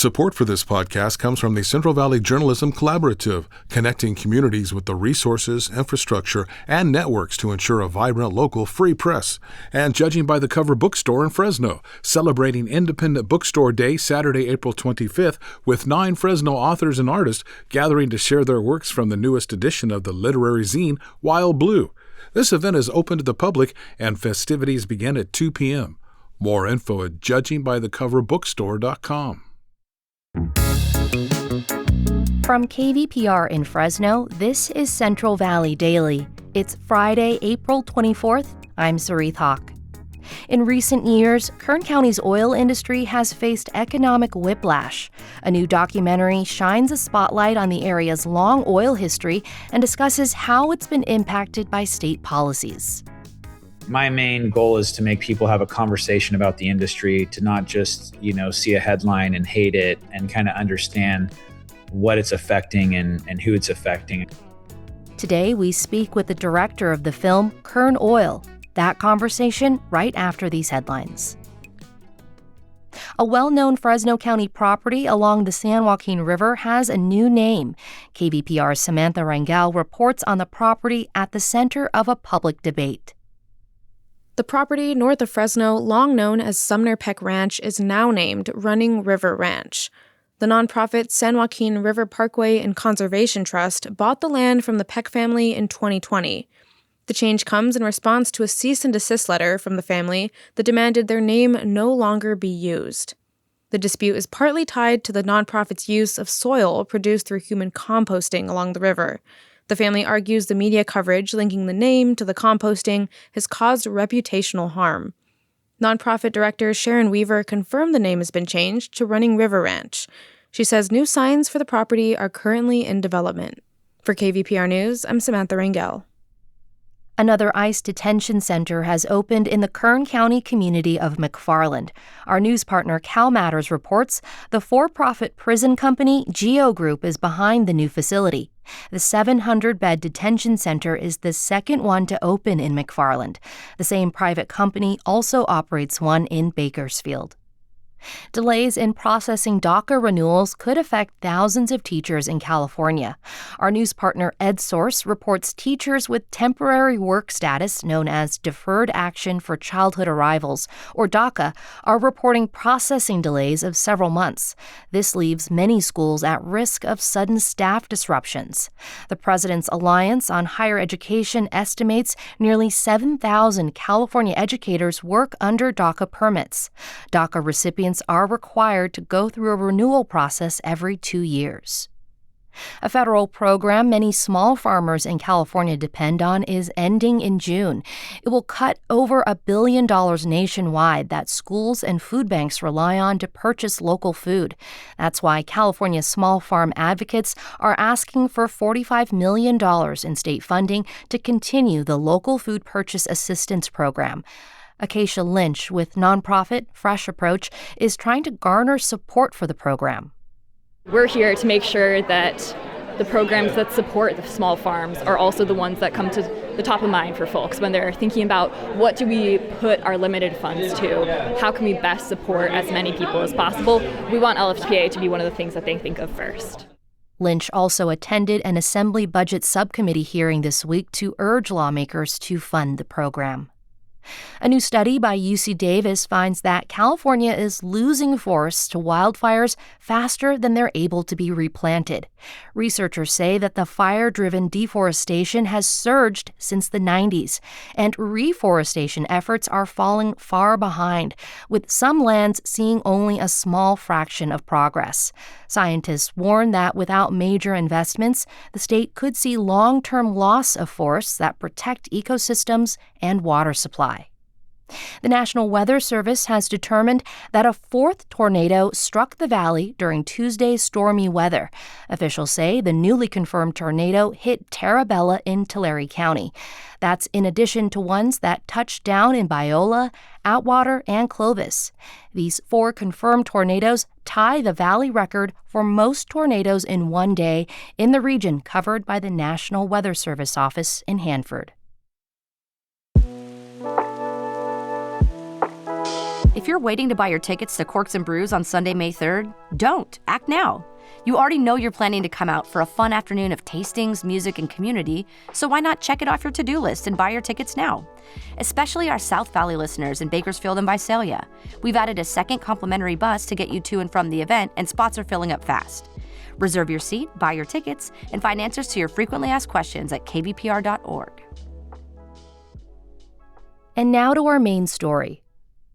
Support for this podcast comes from the Central Valley Journalism Collaborative, connecting communities with the resources, infrastructure, and networks to ensure a vibrant local free press. And Judging by the Cover Bookstore in Fresno, celebrating Independent Bookstore Day Saturday, April 25th, with 9 Fresno authors and artists gathering to share their works from the newest edition of the literary zine, Wild Blue. This event is open to the public, and festivities begin at 2 p.m. More info at judgingbythecoverbookstore.com. From KVPR in Fresno, this is Central Valley Daily. It's Friday, April 24th. I'm Sarith Hawk. In recent years, Kern County's oil industry has faced economic whiplash. A new documentary shines a spotlight on the area's long oil history and discusses how it's been impacted by state policies. My main goal is to make people have a conversation about the industry, to not just, see a headline and hate it, and kind of understand what it's affecting and who it's affecting. Today, we speak with the director of the film, Kern Oil. That conversation right after these headlines. A well-known Fresno County property along the San Joaquin River has a new name. KVPR's Samantha Rangel reports on the property at the center of a public debate. The property north of Fresno, long known as Sumner Peck Ranch, is now named Running River Ranch. The nonprofit San Joaquin River Parkway and Conservation Trust bought the land from the Peck family in 2020. The change comes in response to a cease and desist letter from the family that demanded their name no longer be used. The dispute is partly tied to the nonprofit's use of soil produced through human composting along the river. The family argues the media coverage linking the name to the composting has caused reputational harm. Nonprofit director Sharon Weaver confirmed the name has been changed to Running River Ranch. She says new signs for the property are currently in development. For KVPR News, I'm Samantha Rangel. Another ICE detention center has opened in the Kern County community of McFarland. Our news partner Cal Matters reports the for-profit prison company Geo Group is behind the new facility. The 700-bed detention center is the second one to open in McFarland. The same private company also operates one in Bakersfield. Delays in processing DACA renewals could affect thousands of teachers in California. Our news partner EdSource reports teachers with temporary work status, known as Deferred Action for Childhood Arrivals, or DACA, are reporting processing delays of several months. This leaves many schools at risk of sudden staff disruptions. The President's Alliance on Higher Education estimates nearly 7,000 California educators work under DACA permits. DACA recipients are required to go through a renewal process every 2 years. A federal program many small farmers in California depend on is ending in June. It will cut over $1 billion nationwide that schools and food banks rely on to purchase local food. That's why California small farm advocates are asking for $45 million in state funding to continue the local food purchase assistance program. Acacia Lynch with nonprofit Fresh Approach is trying to garner support for the program. We're here to make sure that the programs that support the small farms are also the ones that come to the top of mind for folks when they're thinking about what do we put our limited funds to, how can we best support as many people as possible. We want LFPA to be one of the things that they think of first. Lynch also attended an Assembly Budget Subcommittee hearing this week to urge lawmakers to fund the program. A new study by UC Davis finds that California is losing forests to wildfires faster than they're able to be replanted. Researchers say that the fire-driven deforestation has surged since the 90s, and reforestation efforts are falling far behind, with some lands seeing only a small fraction of progress. Scientists warn that without major investments, the state could see long-term loss of forests that protect ecosystems and water supply. The National Weather Service has determined that a fourth tornado struck the valley during Tuesday's stormy weather. Officials say the newly confirmed tornado hit Terabella in Tulare County. That's in addition to ones that touched down in Biola, Atwater, and Clovis. These 4 confirmed tornadoes tie the valley record for most tornadoes in one day in the region covered by the National Weather Service office in Hanford. If you're waiting to buy your tickets to Corks and Brews on Sunday, May 3rd, don't. Act now. You already know you're planning to come out for a fun afternoon of tastings, music, and community, so why not check it off your to-do list and buy your tickets now? Especially our South Valley listeners in Bakersfield and Visalia. We've added a second complimentary bus to get you to and from the event, and spots are filling up fast. Reserve your seat, buy your tickets, and find answers to your frequently asked questions at kvpr.org. And now to our main story.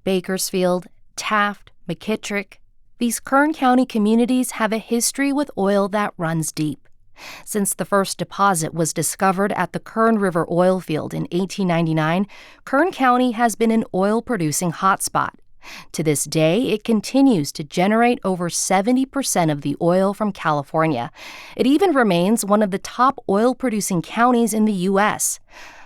Bakersfield, Taft, McKittrick. These Kern County communities have a history with oil that runs deep. Since the first deposit was discovered at the Kern River oil field in 1899, Kern County has been an oil-producing hotspot. To this day, it continues to generate over 70% of the oil from California. It even remains one of the top oil-producing counties in the U.S.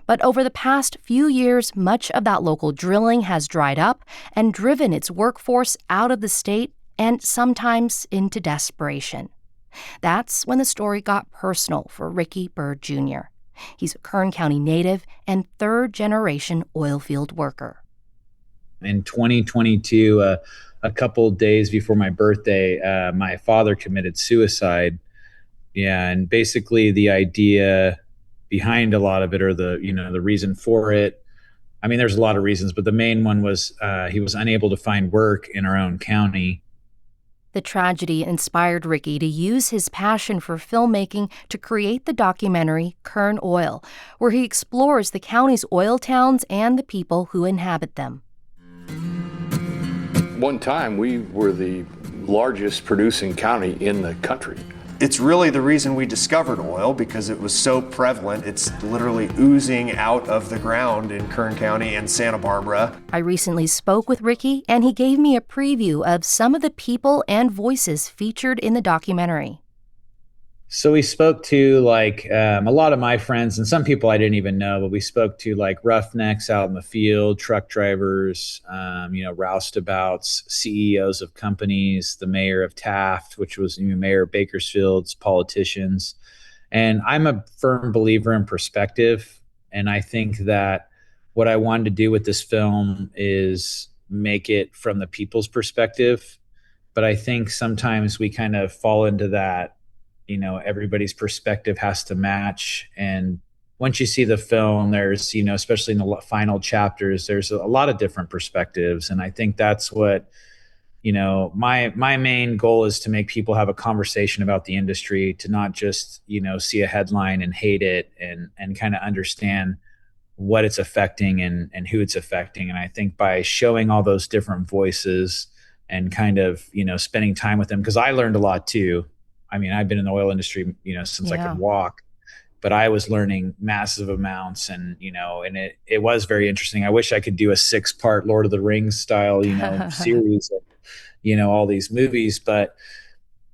But over the past few years, much of that local drilling has dried up and driven its workforce out of the state and sometimes into desperation. That's when the story got personal for Ricky Bird Jr. He's a Kern County native and third-generation oilfield worker. In 2022, a couple days before my birthday, my father committed suicide. Yeah, and basically the idea behind a lot of it, or the reason for it. I mean, there's a lot of reasons, but the main one was he was unable to find work in our own county. The tragedy inspired Ricky to use his passion for filmmaking to create the documentary Kern Oil, where he explores the county's oil towns and the people who inhabit them. One time, we were the largest producing county in the country. It's really the reason we discovered oil, because it was so prevalent. It's literally oozing out of the ground in Kern County and Santa Barbara. I recently spoke with Ricky, and he gave me a preview of some of the people and voices featured in the documentary. So we spoke to a lot of my friends, and some people I didn't even know, but we spoke to roughnecks out in the field, truck drivers, roustabouts, CEOs of companies, the mayor of Taft, which was mayor of Bakersfield's, politicians. And I'm a firm believer in perspective. And I think that what I wanted to do with this film is make it from the people's perspective. But I think sometimes we kind of fall into that, everybody's perspective has to match. And once you see the film, there's, especially in the final chapters, there's a lot of different perspectives. And I think that's what, my main goal is to make people have a conversation about the industry, to not just, see a headline and hate it, and kind of understand what it's affecting and who it's affecting. And I think by showing all those different voices and kind of, spending time with them, because I learned a lot too. I mean, I've been in the oil industry, since I could walk, but I was learning massive amounts, and, and it was very interesting. I wish I could do a 6-part Lord of the Rings style, series of, all these movies, but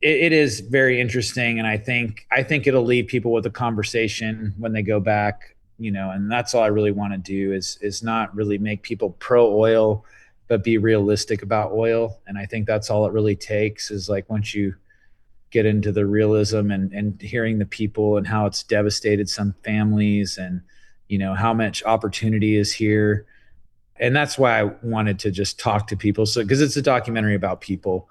it is very interesting. And I think it'll leave people with a conversation when they go back, and that's all I really want to do is not really make people pro oil, but be realistic about oil. And I think that's all it really takes, is once you get into the realism and hearing the people and how it's devastated some families, and, how much opportunity is here. And that's why I wanted to just talk to people. So, because it's a documentary about people,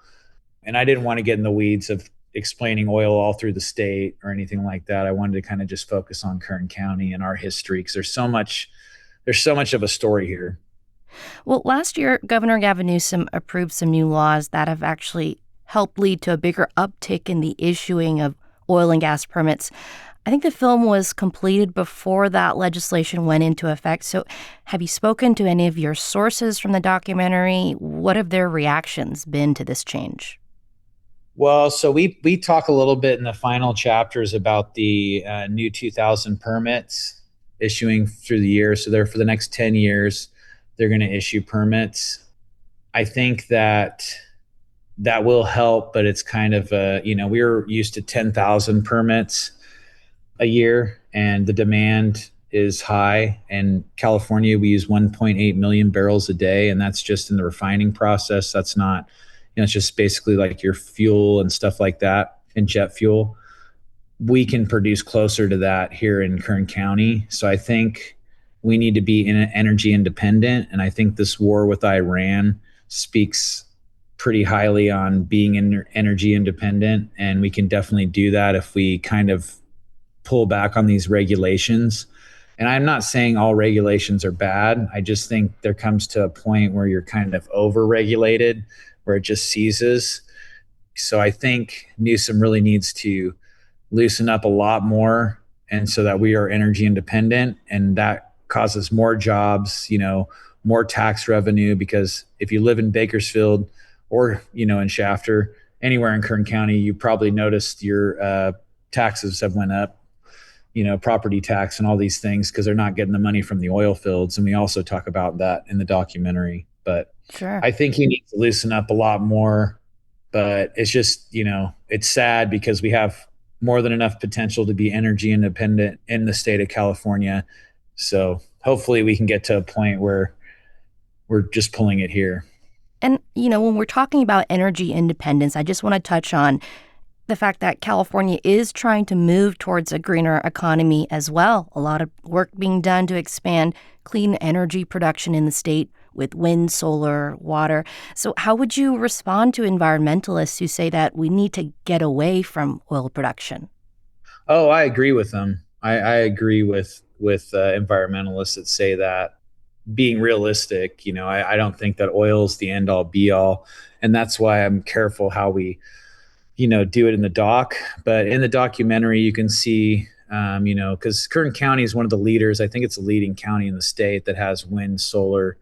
and I didn't want to get in the weeds of explaining oil all through the state or anything like that. I wanted to kind of just focus on Kern County and our history, because there's so much of a story here. Well, last year, Governor Gavin Newsom approved some new laws that have actually helped lead to a bigger uptick in the issuing of oil and gas permits. I think the film was completed before that legislation went into effect. So have you spoken to any of your sources from the documentary? What have their reactions been to this change? Well, so we talk a little bit in the final chapters about the new 2000 permits issuing through the year. So for the next 10 years, they're going to issue permits. I think that will help, but it's kind of, we were used to 10,000 permits a year, and the demand is high. And California, we use 1.8 million barrels a day, and that's just in the refining process. That's not, it's just basically your fuel and stuff like that, and jet fuel. We can produce closer to that here in Kern County. So I think we need to be energy independent. And I think this war with Iran speaks pretty highly on being energy independent, and we can definitely do that if we kind of pull back on these regulations. And I'm not saying all regulations are bad. I just think there comes to a point where you're kind of over-regulated, where it just seizes. So I think Newsom really needs to loosen up a lot more, and so that we are energy independent, and that causes more jobs, more tax revenue, because if you live in Bakersfield or, in Shafter, anywhere in Kern County, you probably noticed your taxes have went up, property tax and all these things, because they're not getting the money from the oil fields. And we also talk about that in the documentary. But Sure. I think he needs to loosen up a lot more. But it's just, it's sad because we have more than enough potential to be energy independent in the state of California. So hopefully we can get to a point where we're just pulling it here. And, when we're talking about energy independence, I just want to touch on the fact that California is trying to move towards a greener economy as well. A lot of work being done to expand clean energy production in the state with wind, solar, water. So how would you respond to environmentalists who say that we need to get away from oil production? Oh, I agree with them. I agree with environmentalists that say that. Being realistic, I don't think that oil is the end all be all. And that's why I'm careful how we do it in the doc. But in the documentary, you can see, because Kern County is one of the leaders. I think it's a leading county in the state that has wind, solar.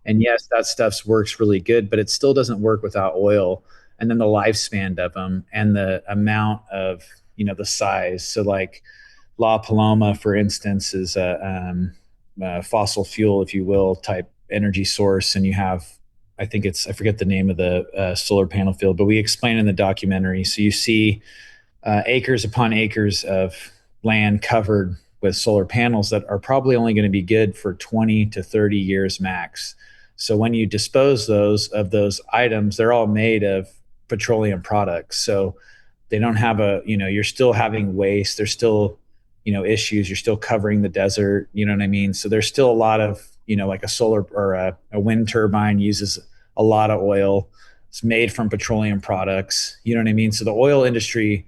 And yes, that stuff works really good, but it still doesn't work without oil. And then the lifespan of them and the amount of, the size. So like La Paloma, for instance, is a fossil fuel, if you will, type energy source. And you have, I forget the name of the solar panel field, but we explain in the documentary. So you see acres upon acres of land covered with solar panels that are probably only going to be good for 20 to 30 years max. So when you dispose of those items, they're all made of petroleum products. So they don't have you're still having waste. There's still, issues. You're still covering the desert. You know what I mean? So there's still a lot of, like a solar or a wind turbine uses a lot of oil. It's made from petroleum products. You know what I mean? So the oil industry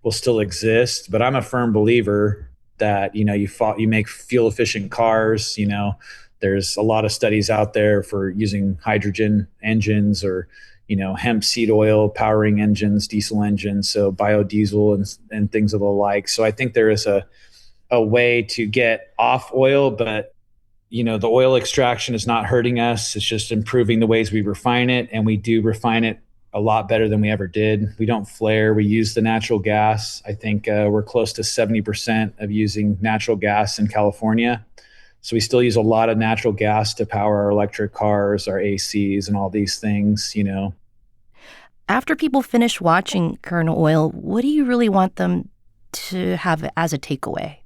will still exist, but I'm a firm believer that, you make fuel efficient cars. There's a lot of studies out there for using hydrogen engines or, hemp seed oil powering engines, diesel engines, so biodiesel and things of the like. So I think there is a way to get off oil, but the oil extraction is not hurting us. It's just improving the ways we refine it. And we do refine it a lot better than we ever did. We don't flare. We use the natural gas. I think we're close to 70% of using natural gas in California. So we still use a lot of natural gas to power our electric cars, our ACs, and all these things, After people finish watching Kern Oil, what do you really want them to have as a takeaway?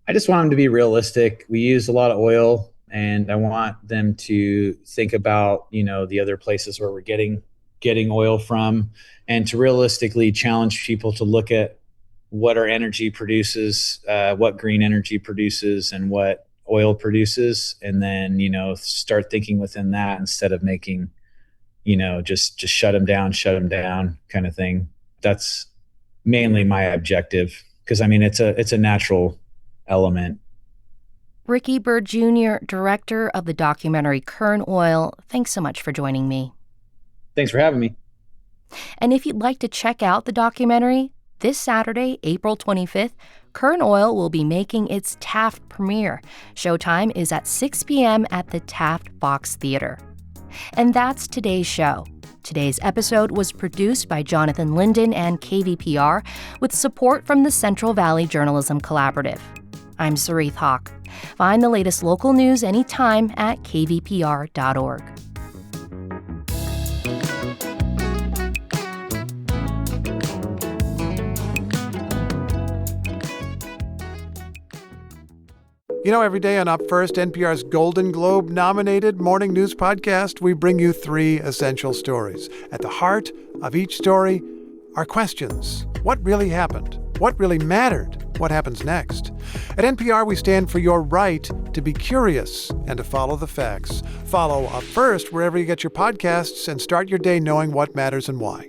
I just want them to be realistic. We use a lot of oil, and I want them to think about, the other places where we're getting oil from, and to realistically challenge people to look at what our energy produces, what green energy produces, and what oil produces, and then, start thinking within that instead of making, just shut them down kind of thing. That's mainly my objective, because it's a natural element. Ricky Bird Jr., director of the documentary Kern Oil, thanks so much for joining me. Thanks for having me. And if you'd like to check out the documentary, this Saturday, April 25th, Kern Oil will be making its Taft premiere. Showtime is at 6 p.m. at the Taft Fox Theater. And that's today's show. Today's episode was produced by Jonathan Linden and KVPR with support from the Central Valley Journalism Collaborative. I'm Sarith Hawk. Find the latest local news anytime at kvpr.org. Every day on Up First, NPR's Golden Globe-nominated morning news podcast, we bring you 3 essential stories. At the heart of each story are questions. What really happened? What really mattered? what happens next. At NPR, we stand for your right to be curious and to follow the facts. Follow Up First wherever you get your podcasts and start your day knowing what matters and why.